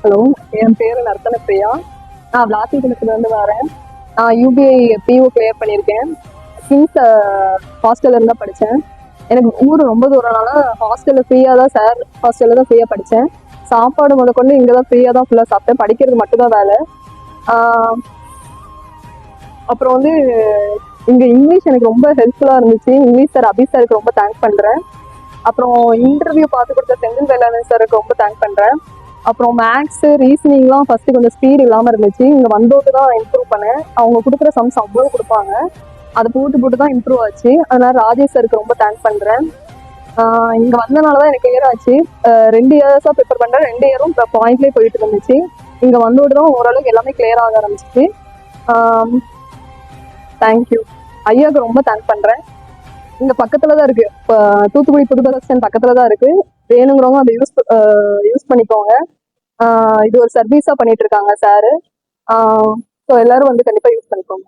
Hello, என் பேரு நர்த்தன பிரியா. நான் விளாத்திக்குளத்துல இருந்து வரேன். நான் யூபிஐ பிஓ கிளியர் பண்ணியிருக்கேன். கிங்ஸ் ஹாஸ்டல்ல இருந்தா படித்தேன். எனக்கு ஊர் ரொம்ப தூரம்னால ஹாஸ்டலில் ஃப்ரீயாக தான் சார் ஹாஸ்டலில் தான் ஃப்ரீயாக படித்தேன். சாப்பாடு முதற்கொண்டு இங்கே தான் ஃப்ரீயாக தான் ஃபுல்லாக சாப்பிட்டேன். படிக்கிறது மட்டும்தான் வேலை. அப்புறம் வந்து இங்கே இங்கிலீஷ் எனக்கு ரொம்ப ஹெல்ப்ஃபுல்லாக இருந்துச்சு. இங்கிலீஷ் சார் அபி சாருக்கு ரொம்ப தேங்க்ஸ் பண்ணுறேன். அப்புறம் இன்டர்வியூ பார்த்து கொடுத்த செந்தில் வேளாண் சாருக்கு ரொம்ப தேங்க்ஸ் பண்ணுறேன். அப்புறம் மேக்ஸ் ரீசனிங்லாம் ஃபர்ஸ்ட் கொஞ்சம் ஸ்பீட் இல்லாமல் இருந்துச்சு. இங்கே வந்தோட்டு தான் இம்ப்ரூவ் பண்ணேன். அவங்க கொடுக்குற சம்ஸ் அவ்வளோ கொடுப்பாங்க, அதை போட்டு தான் இம்ப்ரூவ் ஆச்சு. அதனால ராஜேஷ் சாருக்கு ரொம்ப தேங்க்ஸ் பண்ணுறேன். இங்கே வந்தனால தான் எனக்கு கிளியர் ஆச்சு. 2 இயர்ஸாக ப்ரிப்பேர் பண்ணுறேன். 2 இயரும் பாயிண்ட்லேயே போயிட்டு இருந்துச்சு. இங்கே வந்தோட்டு தான் ஓரளவுக்கு எல்லாமே கிளியர் ஆக ஆரம்பிச்சிச்சு. தேங்க்யூ. ஐயாவுக்கு ரொம்ப தேங்க்ஸ் பண்ணுறேன். இங்கே பக்கத்தில் தான் இருக்குது. இப்போ தூத்துக்குடி புது பஸ் ஸ்டாண்ட் பக்கத்தில் தான் இருக்குது. வேணுங்கிறவங்க அதை யூஸ் பண்ணிக்கோங்க. இது ஒரு சர்வீஸா பண்ணிட்டு இருக்காங்க சாரு. ஸோ எல்லாரும் வந்து கண்டிப்பா யூஸ் பண்ணிக்கோங்க.